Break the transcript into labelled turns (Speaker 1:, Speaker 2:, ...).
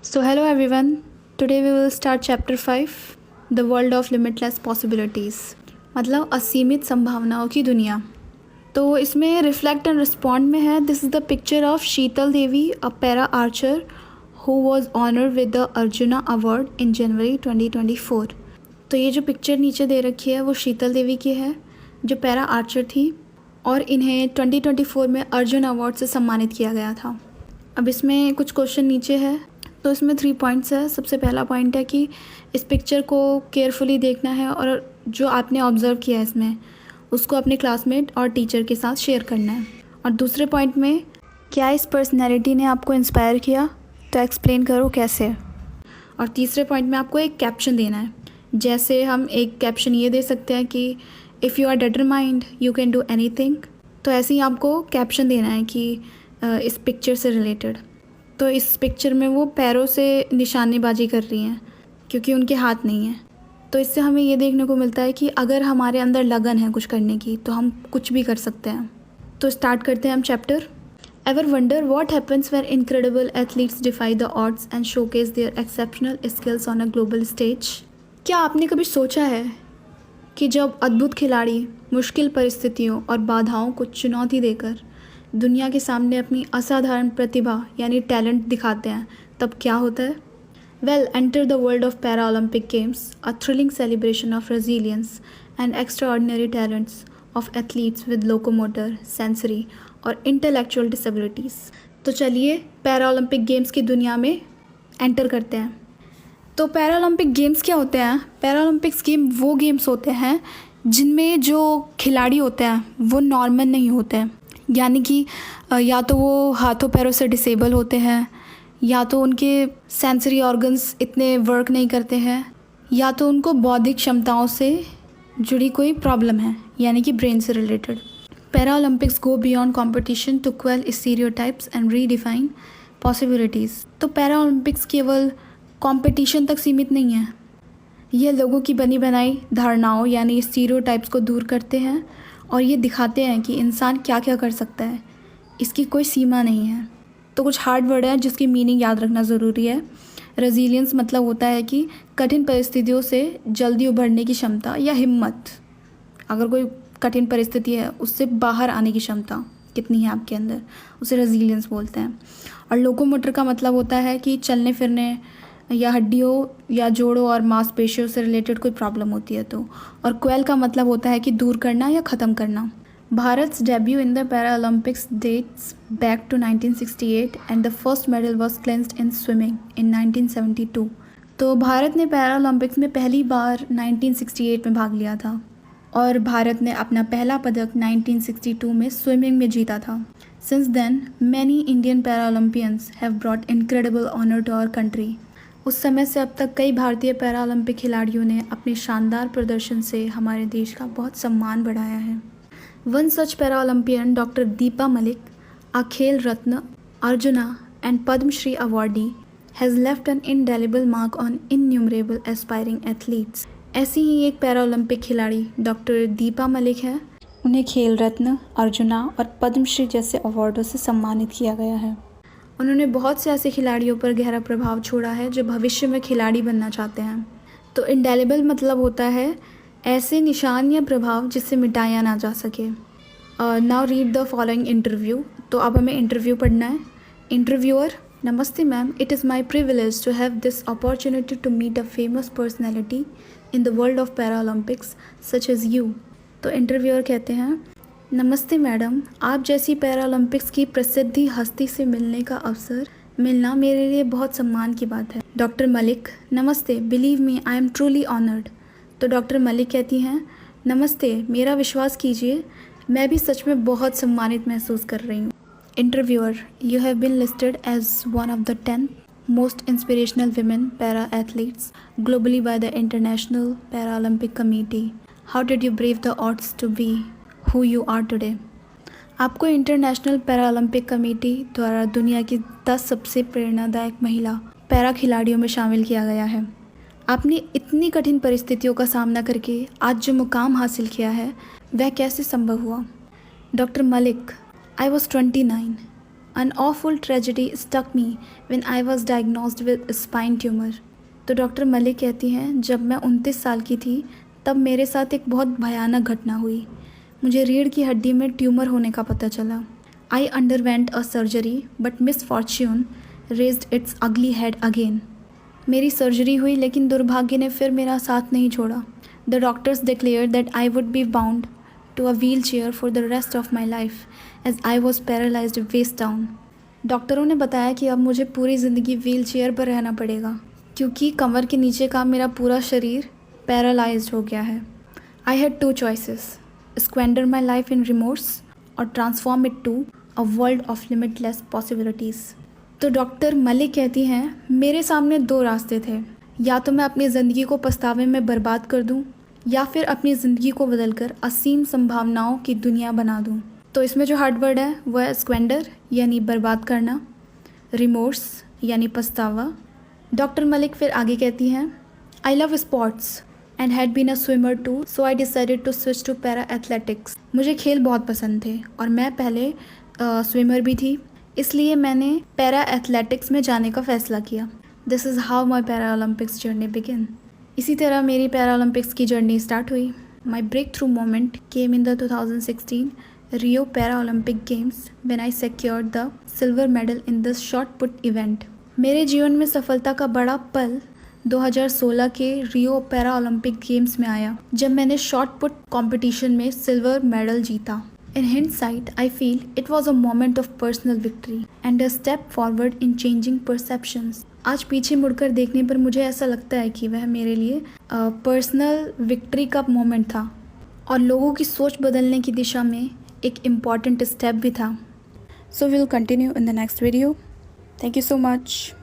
Speaker 1: So, hello everyone. Today we will start chapter 5 The World of Limitless Possibilities. मतलब असीमित संभावनाओं की दुनिया. तो इसमें रिफ्लेक्ट एंड रिस्पॉन्ड में है. This is the picture of Sheetal Devi, a para archer who was honoured with the Arjuna award in January 2024. तो ये जो पिक्चर नीचे दे रखी है वो शीतल देवी की है जो पैरा आर्चर थी और इन्हें 2024 में अर्जुन अवार्ड से सम्मानित किया गया था. अब इसमें कुछ क्वेश्चन नीचे है. तो इसमें 3 पॉइंट्स है. सबसे पहला पॉइंट है कि इस पिक्चर को केयरफुली देखना है और जो आपने ऑब्ज़र्व किया है इसमें उसको अपने क्लासमेट और टीचर के साथ शेयर करना है. और दूसरे पॉइंट में क्या इस पर्सनैलिटी ने आपको इंस्पायर किया, तो एक्सप्लेन करो कैसे. और तीसरे पॉइंट में आपको एक कैप्शन देना है. जैसे हम एक कैप्शन ये दे सकते हैं कि if you are determined you can do anything. तो ऐसे ही आपको कैप्शन देना है कि इस पिक्चर से रिलेटेड. तो इस पिक्चर में वो पैरों से निशानेबाजी कर रही हैं क्योंकि उनके हाथ नहीं हैं. तो इससे हमें ये देखने को मिलता है कि अगर हमारे अंदर लगन है कुछ करने की तो हम कुछ भी कर सकते हैं. तो स्टार्ट करते हैं हम chapter. Ever wonder what happens when incredible athletes defy the odds and showcase their exceptional skills on a global stage. क्या आपने कभी सोचा है कि जब अद्भुत खिलाड़ी मुश्किल परिस्थितियों और बाधाओं को चुनौती देकर दुनिया के सामने अपनी असाधारण प्रतिभा यानी टैलेंट दिखाते हैं तब क्या होता है. Well, enter the world of para Olympic games, a thrilling celebration of resilience and extra ordinary talents of athletes with locomotor, sensory और इंटेलेक्चुअल डिसेबिलिटीज़. तो चलिए पैरा ओलंपिक गेम्स की दुनिया में एंटर करते हैं. तो पैरा ओलंपिक गेम्स क्या होते हैं. पैरा ओलंपिक्स गेम वो गेम्स होते हैं जिनमें जो खिलाड़ी होते हैं वो नॉर्मल नहीं होते हैं. यानी कि या तो वो हाथों पैरों से डिसेबल होते हैं, या तो उनके सेंसरी ऑर्गन्स इतने वर्क नहीं करते हैं, या तो उनको बौद्धिक क्षमताओं से जुड़ी कोई प्रॉब्लम है यानी कि ब्रेन से related. Para Olympics go beyond competition to quell stereotypes and redefine possibilities. तो पैरा ओलंपिक्स केवल कॉम्पिटिशन तक सीमित नहीं है. ये लोगों की बनी बनाई धारणाओं यानी स्टीरियोटाइप्स को दूर करते हैं और ये दिखाते हैं कि इंसान क्या क्या कर सकता है, इसकी कोई सीमा नहीं है. तो कुछ हार्ड वर्ड है जिसकी मीनिंग याद रखना ज़रूरी है. रेजिलियंस मतलब होता है कि कठिन परिस्थितियों से जल्दी उभरने की क्षमता या हिम्मत. अगर कोई कठिन परिस्थिति है उससे बाहर आने की क्षमता कितनी है आपके अंदर, उसे रेजिलियंस बोलते हैं. और लोकोमोटर का मतलब होता है कि चलने फिरने या हड्डियों या जोड़ों और मांसपेशियों से रिलेटेड कोई प्रॉब्लम होती है तो. और क्वेल का मतलब होता है कि दूर करना या ख़त्म करना. भारत's debut in the Paralympics dates back to 1968 and the first medal was clinched in swimming in 1972. तो भारत ने पैरालंपिक्स में पहली बार 1968 में भाग लिया था और भारत ने अपना पहला पदक 1962 में स्विमिंग में जीता था. Since then, many Indian Paralympians have brought incredible honor to our country. उस समय से अब तक कई भारतीय पैरा ओलंपिक खिलाड़ियों ने अपने शानदार प्रदर्शन से हमारे देश का बहुत सम्मान बढ़ाया है. One such para Olympian doctor Deepa Malik, a Khel Ratna, Arjuna and Padma Shri awardee, has left an indelible mark on innumerable aspiring athletes. ऐसी ही एक पैरा ओलंपिक खिलाड़ी डॉक्टर दीपा मलिक है. उन्हें खेल रत्न, अर्जुना और पद्मश्री जैसे अवार्डों से सम्मानित किया गया है. उन्होंने बहुत से ऐसे खिलाड़ियों पर गहरा प्रभाव छोड़ा है जो भविष्य में खिलाड़ी बनना चाहते हैं. तो इंडेलिबल मतलब होता है ऐसे निशान या प्रभाव जिससे मिटाया ना जा सके. Now read the following interview. तो अब हमें इंटरव्यू पढ़ना है. Interviewer: namaste ma'am, it is my privilege to have this opportunity to meet a famous personality in the world of para Olympics such as you. तो इंटरव्यूअर कहते हैं, नमस्ते madam, आप जैसी पैरा ओलंपिक्स की प्रसिद्धि हस्ती से मिलने का अवसर मिलना मेरे लिए बहुत सम्मान की बात है. डॉक्टर मलिक: नमस्ते, believe me I am truly honoured. तो डॉक्टर मलिक कहती हैं, नमस्ते, मेरा विश्वास कीजिए, मैं भी सच में बहुत सम्मानित महसूस कर रही हूँ. Interviewer: you have been listed as one of the 10 most inspirational women para athletes globally by the international para Olympic committee. How did you brave the odds to be who you are today? आपको international para Olympic committee द्वारा दुनिया की 10 सबसे प्रेरणादायक महिला para खिलाड़ियों में शामिल किया गया है. आपने इतनी कठिन परिस्थितियों का सामना करके आज जो मुकाम हासिल किया है वह कैसे संभव हुआ? Doctor Malik: I was 29. An awful tragedy struck me when I was diagnosed with spine tumor. तो डॉक्टर मलिक कहती हैं, जब मैं 29 साल की थी तब मेरे साथ एक बहुत भयानक घटना हुई। मुझे रीढ़ की हड्डी में ट्यूमर होने का पता चला। I underwent a surgery but misfortune raised its ugly head again. मेरी सर्जरी हुई लेकिन दुर्भाग्य ने फिर मेरा साथ नहीं छोड़ा। The doctors declared that I would be bound to a wheelchair for the rest of my life as I was paralyzed waist down. डॉक्टरों ने बताया कि अब मुझे पूरी ज़िंदगी व्हील चेयर पर रहना पड़ेगा क्योंकि कमर के नीचे का मेरा पूरा शरीर पैरालाइज्ड हो गया है। I had two choices: squander my life in remorse or transform it to a world of limitless possibilities. तो डॉक्टर मलिक कहती हैं, मेरे सामने दो रास्ते थे, या तो मैं अपनी ज़िंदगी को पछतावे में बर्बाद कर दूं या फिर अपनी ज़िंदगी को बदलकर असीम संभावनाओं की दुनिया बना दूं। तो इसमें जो हार्ड वर्ड है वो है स्क्वेंडर यानी बर्बाद करना, रिमोर्स यानी पछतावा। डॉक्टर मलिक फिर आगे कहती हैं, I love sports and had been a swimmer too so I decided to switch to para athletics. मुझे खेल बहुत पसंद थे और मैं पहले स्विमर भी थी, इसलिए मैंने पैरा एथलेटिक्स में जाने का फ़ैसला किया। This is how my para Olympics journey begin. इसी तरह मेरी पैरा ओलंपिक्स की जर्नी स्टार्ट हुई। My breakthrough moment came in the 2016 Rio para Olympic games when I secured the silver medal in this shot put event. मेरे जीवन में सफलता का बड़ा पल 2016 के रियो पैरा ओलंपिक गेम्स में आया जब मैंने शॉट पुट कॉम्पिटिशन में सिल्वर मेडल जीता। In hindsight, I feel it was a moment of personal victory and a step forward in changing perceptions. आज पीछे मुड़कर देखने पर मुझे ऐसा लगता है कि वह मेरे लिए पर्सनल विक्ट्री का मोमेंट था और लोगों की सोच बदलने की दिशा में एक इम्पॉर्टेंट स्टेप भी था। So we'll continue in the next video. Thank you so much.